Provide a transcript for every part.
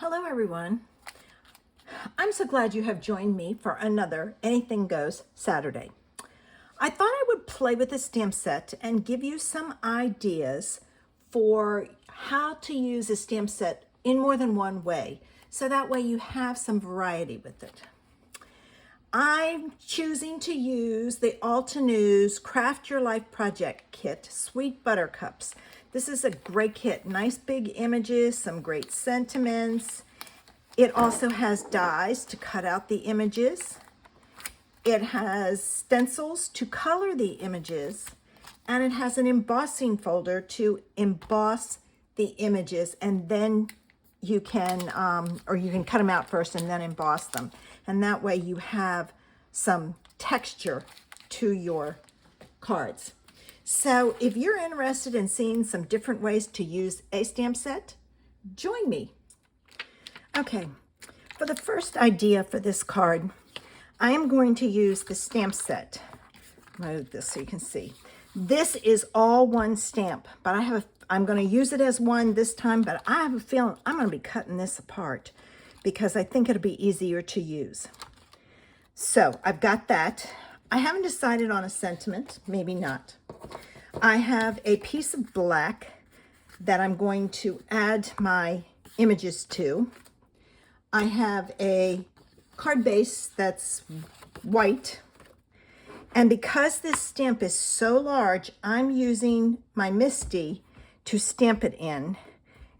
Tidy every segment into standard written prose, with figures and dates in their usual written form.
Hello everyone. I'm so glad you have joined me for another Anything Goes Saturday. I thought I would play with the stamp set and give you some ideas for how to use a stamp set in more than one way, so that way you have some variety with it. I'm choosing to use the Altenews Craft Your Life Project Kit, Sweet Buttercups. This is a great kit, nice big images, some great sentiments. It also has dies to cut out the images. It has stencils to color the images, and it has an embossing folder to emboss the images, and then you can, you can cut them out first and then emboss them. And that way you have some texture to your cards. So if you're interested in seeing some different ways to use a stamp set, join me. Okay, for the first idea for this card, I am going to use the stamp set. Move this so you can see. This is all one stamp, but I'm going to use it as one this time, but I have a feeling I'm going to be cutting this apart because I think it'll be easier to use. So I've got that. I haven't decided on a sentiment, maybe not. I have a piece of black that I'm going to add my images to. I have a card base that's white. And because this stamp is so large, I'm using my Misty to stamp it in.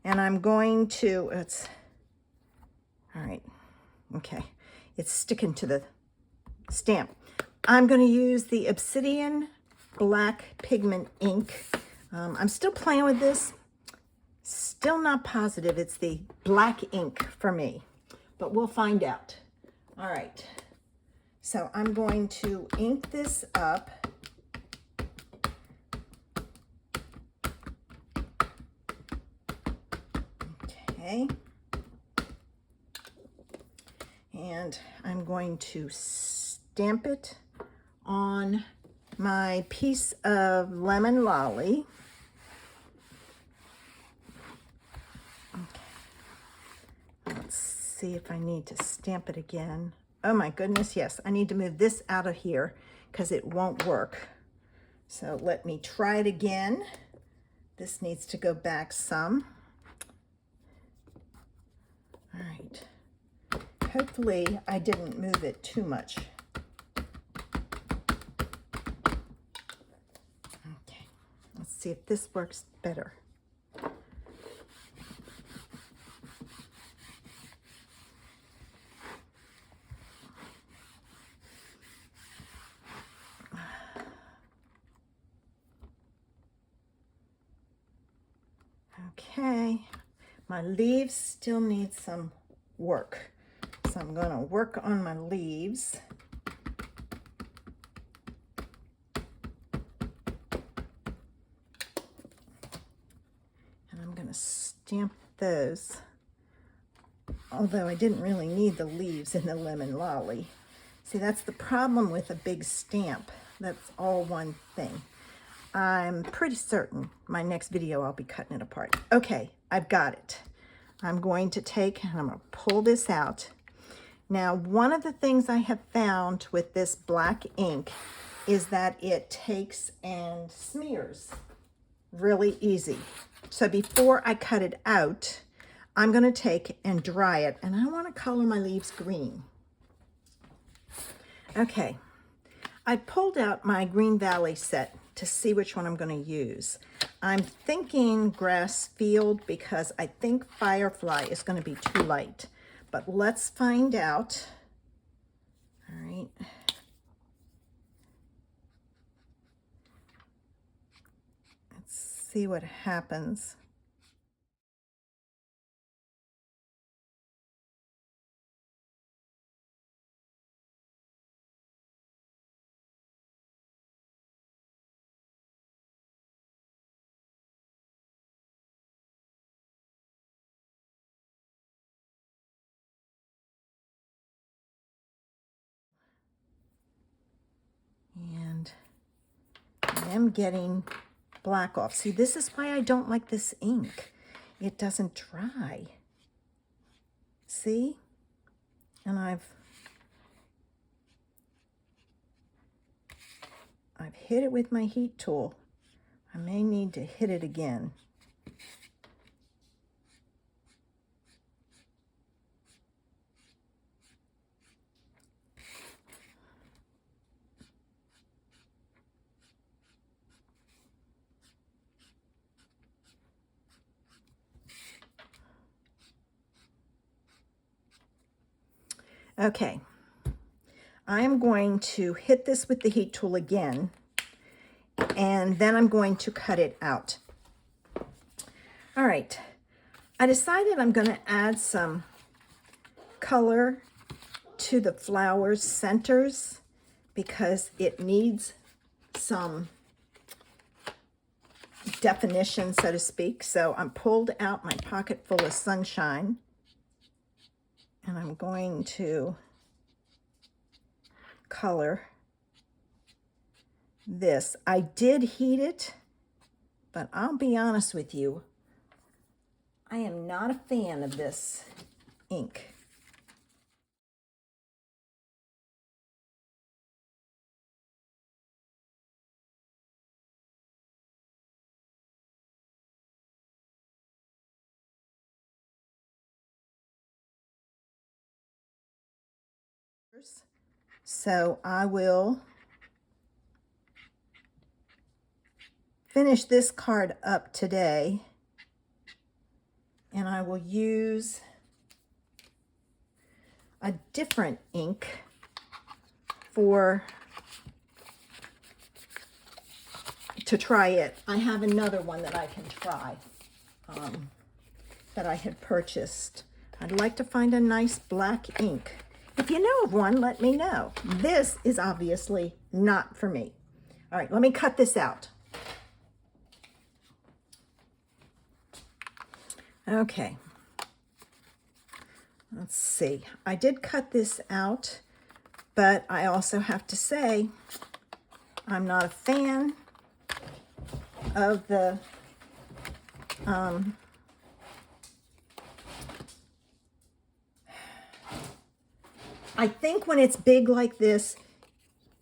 And I'm going to, all right, okay. It's sticking to the stamp. I'm going to use the Obsidian Black Pigment ink. I'm still playing with this. Still not positive it's the black ink for me, but we'll find out. All right, so I'm going to ink this up. Okay. And I'm going to stamp it on my piece of lemon lolly. Okay. Let's see if I need to stamp it again. Oh my goodness, yes, I need to move this out of here because it won't work. So let me try it again. This needs to go back some. All right. Hopefully I didn't move it too much. Okay, let's see if this works better. Okay, my leaves still need some work. So I'm going to work on my leaves. And I'm going to stamp those. Although I didn't really need the leaves in the lemon lolly. See, that's the problem with a big stamp. That's all one thing. I'm pretty certain my next video I'll be cutting it apart. Okay, I've got it. I'm going to take, and I'm going to pull this out. Now, one of the things I have found with this black ink is that it takes and smears really easy. So before I cut it out, I'm going to take and dry it, and I want to color my leaves green. Okay, I pulled out my Green Valley set to see which one I'm going to use. I'm thinking Grass Field because I think Firefly is going to be too light. But let's find out. All right. Let's see what happens. And I am getting black off. See, this is why I don't like this ink. It doesn't dry. See? And I've hit it with my heat tool. I may need to hit it again. Okay, I am going to hit this with the heat tool again, and then I'm going to cut it out. All right, I decided I'm going to add some color to the flower's centers because it needs some definition, so to speak. So I pulled out my pocket full of sunshine, and I'm going to color this. I did heat it, but I'll be honest with you, I am not a fan of this ink. So I will finish this card up today, and I will use a different ink to try it. I have another one that I can try that I had purchased. I'd like to find a nice black ink. If you know of one, let me know. This is obviously not for me. All right, let me cut this out. Okay. Let's see. I did cut this out, but I also have to say I'm not a fan of the I think when it's big like this,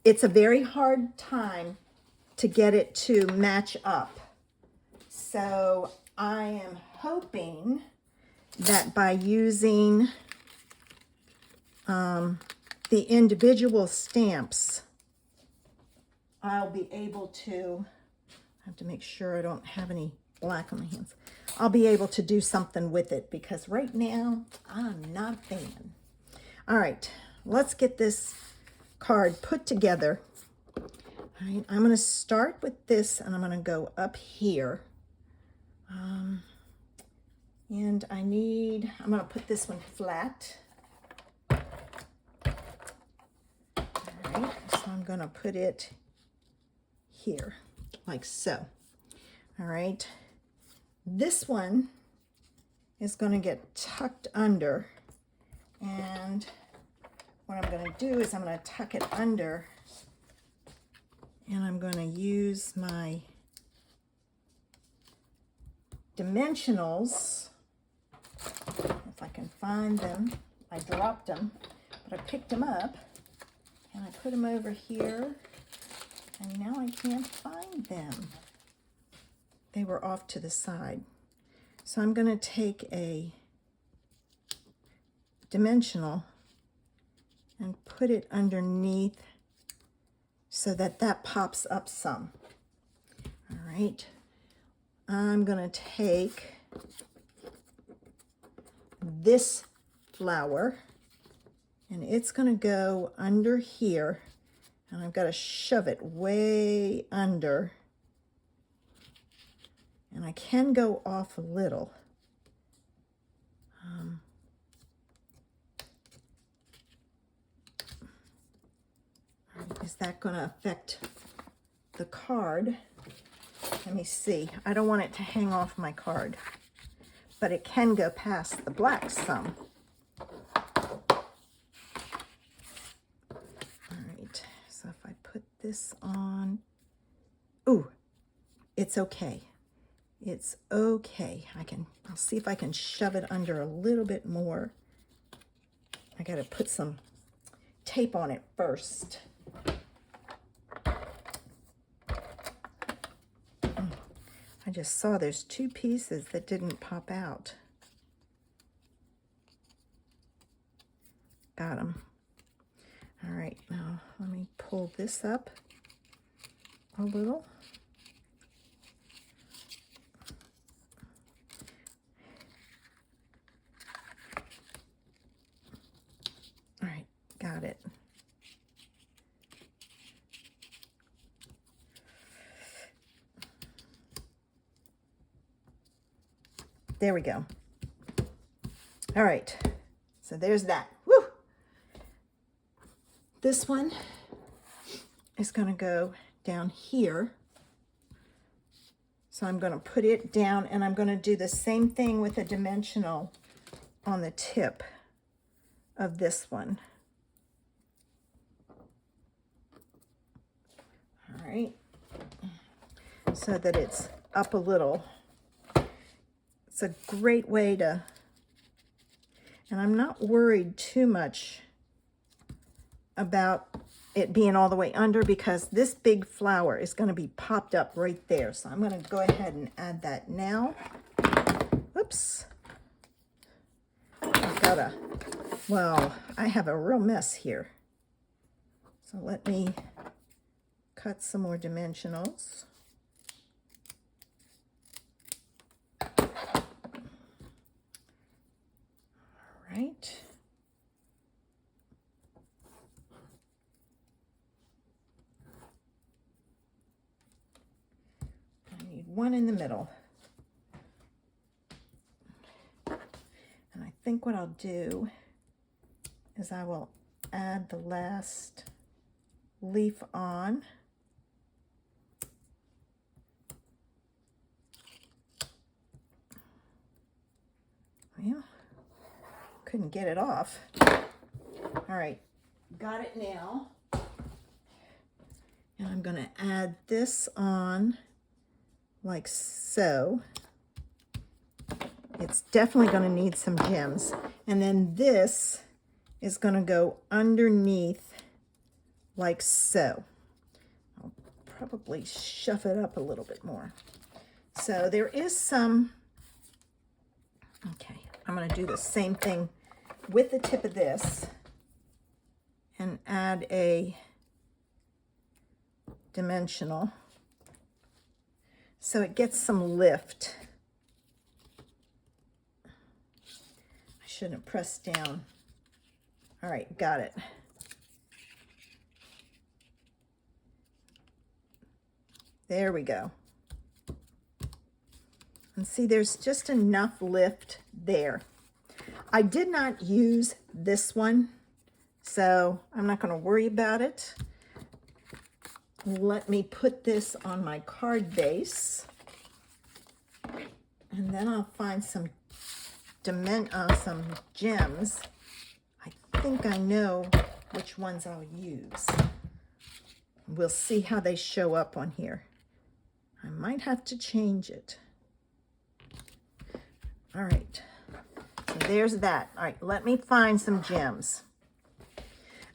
it's a very hard time to get it to match up. So I am hoping that by using the individual stamps, I'll be able to, I have to make sure I don't have any black on my hands. I'll be able to do something with it because right now I'm not a fan. All right, let's get this card put together. All right, I'm going to start with this, and I'm going to go up here. And I'm going to put this one flat. All right, so I'm going to put it here, like so. All right, this one is going to get tucked under, and what I'm going to do is I'm going to tuck it under, and I'm going to use my dimensionals, if I can find them. I dropped them, but I picked them up, and I put them over here, and now I can't find them. They were off to the side. So I'm going to take a dimensional and put it underneath so that that pops up some. All right. I'm going to take this flower, and it's going to go under here, and I've got to shove it way under, and I can go off a little. Is that going to affect the card? Let me see. I don't want it to hang off my card, but it can go past the black some. All right, so if I put this on, ooh, it's okay. It's okay. I'll see if I can shove it under a little bit more. I got to put some tape on it first. I just saw there's 2 pieces that didn't pop out. Got them. All right, now let me pull this up a little. All right, got it. There we go. All right, so there's that. Woo! This one is going to go down here. So I'm going to put it down, and I'm going to do the same thing with a dimensional on the tip of this one. All right, so that it's up a little. It's a great way to, and I'm not worried too much about it being all the way under because this big flower is going to be popped up right there. So I'm going to go ahead and add that now. Oops. I've got well, I have a real mess here. So let me cut some more dimensionals. Right. I need one in the middle. And I think what I'll do is I will add the last leaf on. Well, couldn't get it off. All right, got it now. And I'm going to add this on like so. It's definitely going to need some gems. And then this is going to go underneath like so. I'll probably shove it up a little bit more. So there is some, okay, I'm going to do the same thing with the tip of this and add a dimensional so it gets some lift. I shouldn't press down. All right, got it. There we go. And see, there's just enough lift there. I did not use this one, so I'm not going to worry about it. Let me put this on my card base, and then I'll find some gems. I think I know which ones I'll use. We'll see how they show up on here. I might have to change it. All right. So there's that. All right, let me find some gems.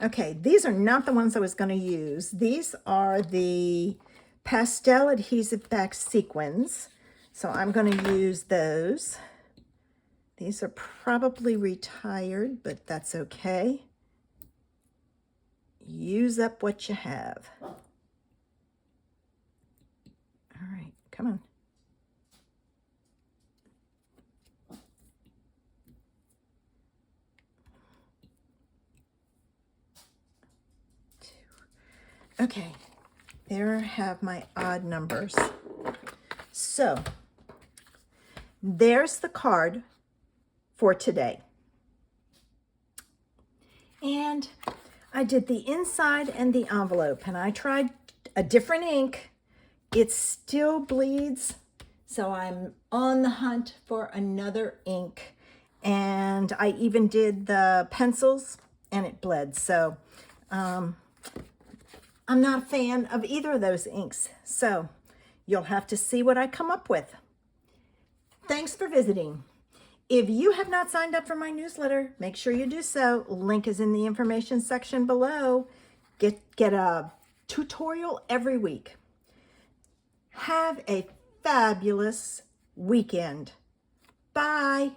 Okay, these are not the ones I was going to use. These are the pastel adhesive back sequins. So I'm going to use those. These are probably retired, but that's okay. Use up what you have. All right, come on. Okay, there I have my odd numbers. So there's the card for today. And I did the inside and the envelope, and I tried a different ink. It still bleeds, so I'm on the hunt for another ink. And I even did the pencils, and it bled. So I'm not a fan of either of those inks, so you'll have to see what I come up with. Thanks for visiting. If you have not signed up for my newsletter, make sure you do so. Link is in the information section below. Get a tutorial every week. Have a fabulous weekend. Bye.